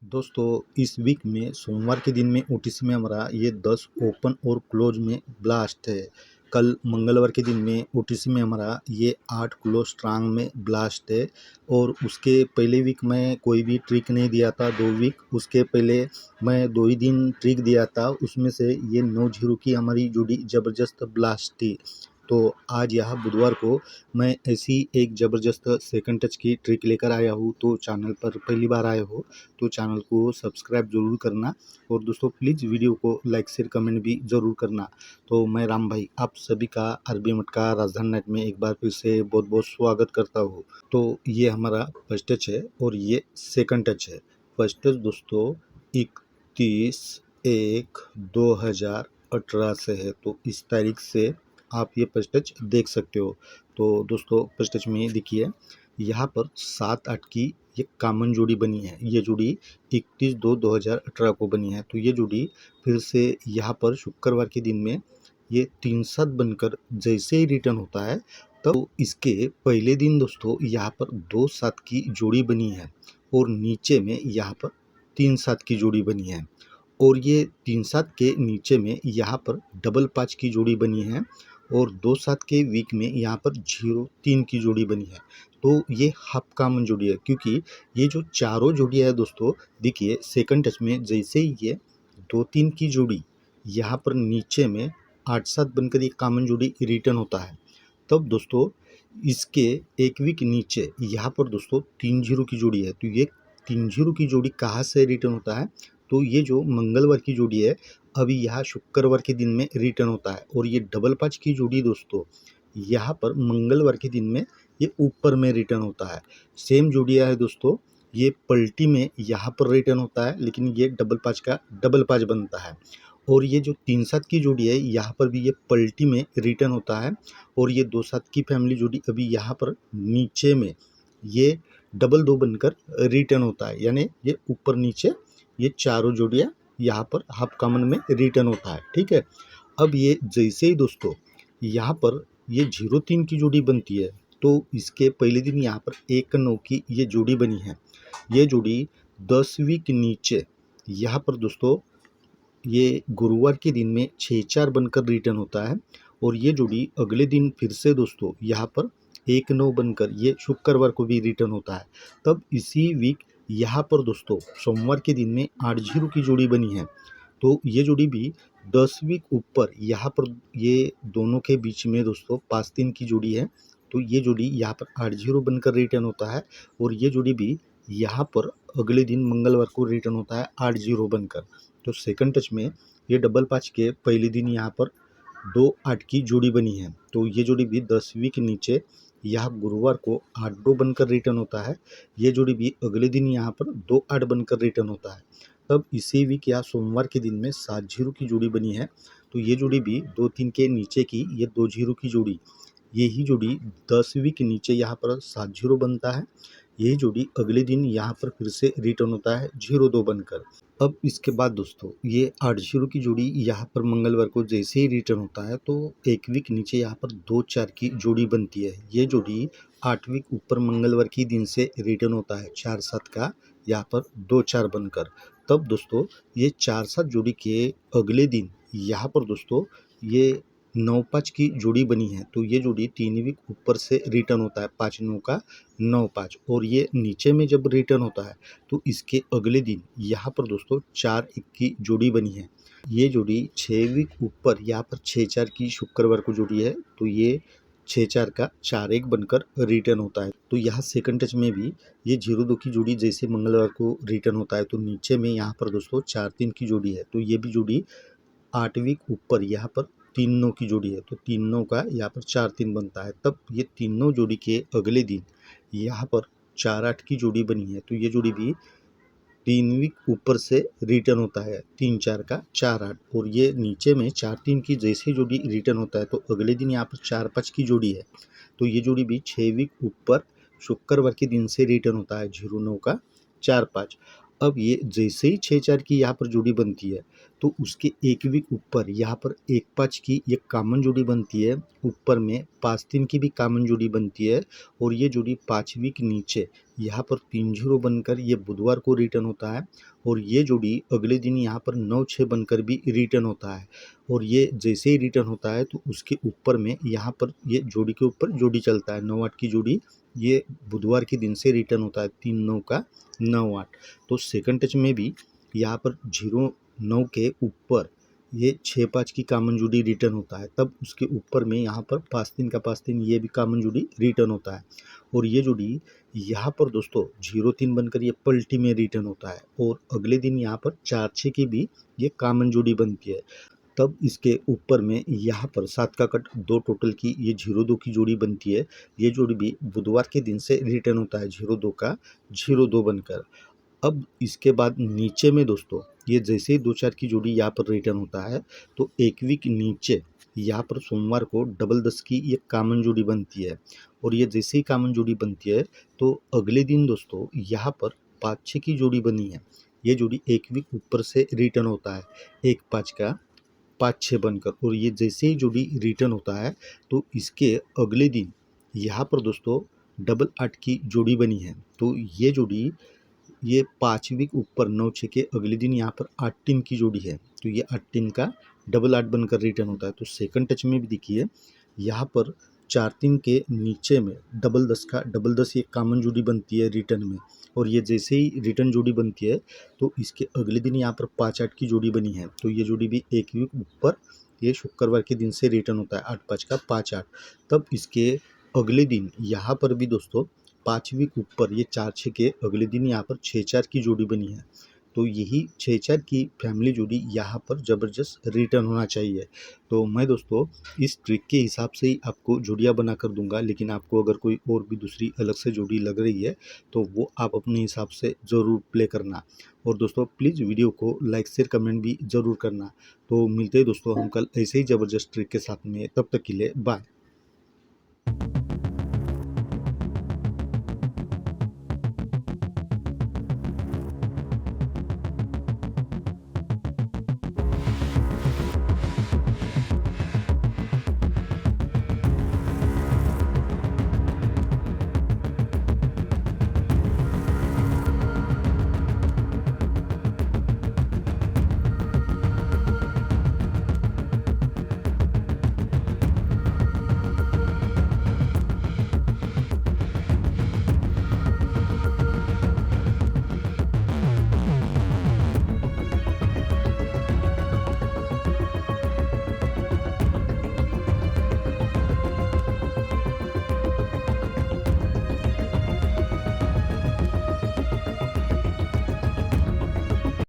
दोस्तों इस वीक में सोमवार के दिन में ओटीसी में हमारा ये 10 ओपन और क्लोज में ब्लास्ट है। कल मंगलवार के दिन में ओटीसी में हमारा ये 8 क्लोज स्ट्रांग में ब्लास्ट है। और उसके पहले वीक में कोई भी ट्रिक नहीं दिया था। 2 वीक उसके पहले मैं 2 ही दिन ट्रिक दिया था, उसमें से ये 9-0 की हमारी जोड़ी ज़बरदस्त ब्लास्ट थी। तो आज यहाँ बुधवार को मैं ऐसी एक ज़बरदस्त सेकंड टच की ट्रिक लेकर आया हूँ। तो चैनल पर पहली बार आए हो तो चैनल को सब्सक्राइब ज़रूर करना और दोस्तों प्लीज़ वीडियो को लाइक शेयर कमेंट भी ज़रूर करना। तो मैं राम भाई आप सभी का आरबी मटका राजधानी नेट में एक बार फिर से बहुत बहुत स्वागत करता हूँ। तो ये हमारा फर्स्ट टच है और ये सेकंड टच है। फर्स्ट टच दोस्तों 31/1/2018 से है, तो इस तारीख से आप ये फर्स्ट टच देख सकते हो। तो दोस्तों फर्स्ट टच में देखिए यहाँ पर 7-8 की ये कॉमन जोड़ी बनी है। ये जोड़ी 31/2/2018 को बनी है। तो ये जोड़ी फिर से यहाँ पर शुक्रवार के दिन में ये 3-7 बनकर जैसे ही रिटर्न होता है, तब इसके पहले दिन दोस्तों यहाँ पर 2-7 की जोड़ी बनी है और नीचे में यहाँ पर 3-7 की जोड़ी बनी है। और ये 3-7 के नीचे में यहाँ पर डबल 5 की जोड़ी बनी है और 2-7 के वीक में यहाँ पर 0-3 की जोड़ी बनी है। तो ये हाफ कॉमन जोड़ी है, क्योंकि ये जो चारों जोड़ियाँ है दोस्तों देखिए सेकंड टच में जैसे ही ये 2-3 की जोड़ी यहाँ पर नीचे में 8-7 बनकर ये कॉमन जोड़ी रिटर्न होता है, तब दोस्तों इसके एक वीक नीचे यहाँ पर दोस्तों 3-0 की जोड़ी है। तो ये 3-0 की जोड़ी कहाँ से रिटर्न होता है? तो ये जो मंगलवार की जोड़ी है अभी यहाँ शुक्रवार के दिन में रिटर्न होता है। और ये डबल 5 की जोड़ी दोस्तों यहाँ पर मंगलवार के दिन में ये ऊपर में रिटर्न होता है। सेम जोड़ियाँ है दोस्तों, ये पलटी में यहाँ पर रिटर्न होता है, लेकिन ये डबल 5 का डबल 5 बनता है। और ये जो 3-7 की जोड़ी है यहाँ पर भी ये पलटी में रिटर्न होता है। और ये 2-7 की फैमिली जोड़ी अभी यहाँ पर नीचे में ये डबल 2 बनकर रिटर्न होता है, यानी ये ऊपर नीचे ये चारों जोड़ियाँ यहाँ पर हाफ कॉमन में रिटर्न होता है। ठीक है, अब ये जैसे ही दोस्तों यहाँ पर ये 0-3 की जोड़ी बनती है, तो इसके पहले दिन यहाँ पर 1-9 की ये जोड़ी बनी है। ये जोड़ी 10 वीक नीचे यहाँ पर दोस्तों ये गुरुवार के दिन में 6-4 बनकर रिटर्न होता है। और ये जोड़ी अगले दिन फिर से दोस्तों यहाँ पर 1-9 बनकर ये शुक्रवार को भी रिटर्न होता है। तब इसी वीक यहाँ पर दोस्तों सोमवार के दिन में 8-0 की जोड़ी बनी है। तो ये जोड़ी भी 10 वीक ऊपर यहाँ पर ये दोनों के बीच में दोस्तों 5-3 की जोड़ी है। तो ये जोड़ी यहाँ पर 8-0 बनकर रिटर्न होता है और ये जोड़ी भी यहाँ पर अगले दिन मंगलवार को रिटर्न होता है 8-0 बनकर। तो सेकंड टच में ये डबल 5 के पहले दिन यहाँ पर 2-8 की जोड़ी बनी है। तो ये जोड़ी भी 10 वीक नीचे यहाँ गुरुवार को 8-2 बनकर रिटर्न होता है। ये जोड़ी भी अगले दिन यहाँ पर 2-8 बनकर रिटर्न होता है। तब इसी वीक या सोमवार के दिन में 7-0 की जोड़ी बनी है। तो ये जोड़ी भी 2-3 के नीचे की ये 2-0 की जोड़ी, यही जोड़ी 10 वीक नीचे यहाँ पर 7-0 बनता है। यही जोड़ी अगले दिन यहाँ पर फिर से रिटर्न होता है 0-2 बनकर। अब इसके बाद दोस्तों ये 8-0 की जोड़ी यहाँ पर मंगलवार को जैसे ही रिटर्न होता है, तो एक वीक नीचे यहाँ पर 2-4 की जोड़ी बनती है। ये जोड़ी 8 वीक ऊपर मंगलवार की दिन से रिटर्न होता है 4-7 का यहाँ पर 2-4 बनकर। तब दोस्तों ये 4-7 जोड़ी के अगले दिन यहाँ पर दोस्तों ये 9-5 की जोड़ी बनी है। तो ये जोड़ी 3 वीक ऊपर से रिटर्न होता है 5-9 का 9-5। और ये नीचे में जब रिटर्न होता है तो इसके अगले दिन यहाँ पर दोस्तों 4-1 की जोड़ी बनी है। ये जोड़ी 6 वीक ऊपर यहाँ पर 6-4 की शुक्रवार को जोड़ी है। तो ये 6-4 का 4-1 बनकर रिटर्न होता है। तो यहाँ सेकंड टच में भी ये 0-2 की जोड़ी जैसे मंगलवार को रिटर्न होता है, तो नीचे में यहाँ पर दोस्तों 4-3 की जोड़ी है। तो ये भी जोड़ी 8 वीक ऊपर यहाँ पर 3-9 की जोड़ी है। तो 3-9 का यहाँ पर 4-3 बनता है। तब ये तीनों जोड़ी के अगले दिन यहाँ पर 4-8 की जोड़ी बनी है। तो ये जोड़ी भी 3 वीक ऊपर से रिटर्न होता है 3-4 का 4-8। और ये नीचे में 4-3 की जैसे जोड़ी रिटर्न होता है, तो अगले दिन यहाँ पर 4-5 की जोड़ी है। तो ये जोड़ी भी 6 वीक ऊपर शुक्रवार के दिन से रिटर्न होता है 0-9 का 4-5। अब ये जैसे ही 6-4 की यहाँ पर जोड़ी बनती है, तो उसके एक वीक ऊपर यहाँ पर 1-5 की ये कॉमन जोड़ी बनती है, ऊपर में 5-3 की भी कॉमन जोड़ी बनती है, और ये जोड़ी 5 वीक नीचे यहाँ पर 3-0 बनकर ये बुधवार को रिटर्न होता है, और ये जोड़ी अगले दिन यहाँ पर 9-6 बनकर भी रिटर्न होता है। और ये जैसे ही रिटर्न होता है तो उसके ऊपर में यहाँ पर ये जोड़ी के ऊपर जोड़ी चलता है, 9-8 की जोड़ी ये बुधवार के दिन से रिटर्न होता है, 3-9 का 9-8। तो सेकंड टच में भी यहाँ पर 0-9 के ऊपर ये 6-5 की कॉमन जोड़ी रिटर्न होता है, तब उसके ऊपर में यहाँ पर 5-3 का 5-3 ये भी कॉमन जोड़ी रिटर्न होता है, और ये जोड़ी यहाँ पर दोस्तों 0-3 बनकर ये पलटी में रिटर्न होता है, और अगले दिन यहाँ पर 4-6 की भी ये कॉमन जोड़ी बनती है, तब इसके ऊपर में यहाँ पर 7 का कट 2 टोटल की ये 0-2 की जोड़ी बनती है। ये जोड़ी भी बुधवार के दिन से रिटर्न होता है, 0-2 का 0-2 बनकर। अब इसके बाद नीचे में दोस्तों ये जैसे ही 2-4 की जोड़ी यहाँ पर रिटर्न होता है, तो एक वीक नीचे यहाँ पर सोमवार को डबल 10 की ये कॉमन जोड़ी बनती है, और ये जैसे ही कॉमन जोड़ी बनती है तो अगले दिन दोस्तों यहाँ पर 5-6 की जोड़ी बनी है, ये जोड़ी एक वीक ऊपर से रिटर्न होता है, 1-5 का 5-6 बनकर, और ये जैसे ही जोड़ी रिटर्न होता है तो इसके अगले दिन यहाँ पर दोस्तों डबल 8 की जोड़ी बनी है, तो ये जोड़ी ये 5 वीक ऊपर 9-6 के अगले दिन यहाँ पर 8-3 की जोड़ी है, तो ये 8-3 का डबल 8 बनकर रिटर्न होता है। तो सेकंड टच में भी देखिए यहाँ पर 4-3 के नीचे में डबल 10 का डबल 10 ये कॉमन जोड़ी बनती है रिटर्न में, और ये जैसे ही रिटर्न जोड़ी बनती है तो इसके अगले दिन यहाँ पर 5-8 की जोड़ी बनी है, तो ये जोड़ी भी एक वीक ऊपर ये शुक्रवार के दिन से रिटर्न होता है, 8-5 का 5-8। तब इसके अगले दिन यहाँ पर भी दोस्तों 5 वीक ऊपर ये 4-6 के अगले दिन यहाँ पर 6-4 की जोड़ी बनी है, तो यही 6-4 की फैमिली जोड़ी यहाँ पर ज़बरदस्त रिटर्न होना चाहिए। तो मैं दोस्तों इस ट्रिक के हिसाब से ही आपको जोड़ियाँ बना कर दूंगा, लेकिन आपको अगर कोई और भी दूसरी अलग से जोड़ी लग रही है तो वो आप अपने हिसाब से ज़रूर प्ले करना। और दोस्तों प्लीज़ वीडियो को लाइक शेयर कमेंट भी ज़रूर करना। तो मिलते हैं दोस्तों हम कल ऐसे ही ज़बरदस्त ट्रिक के साथ में, तब तक के लिए बाय।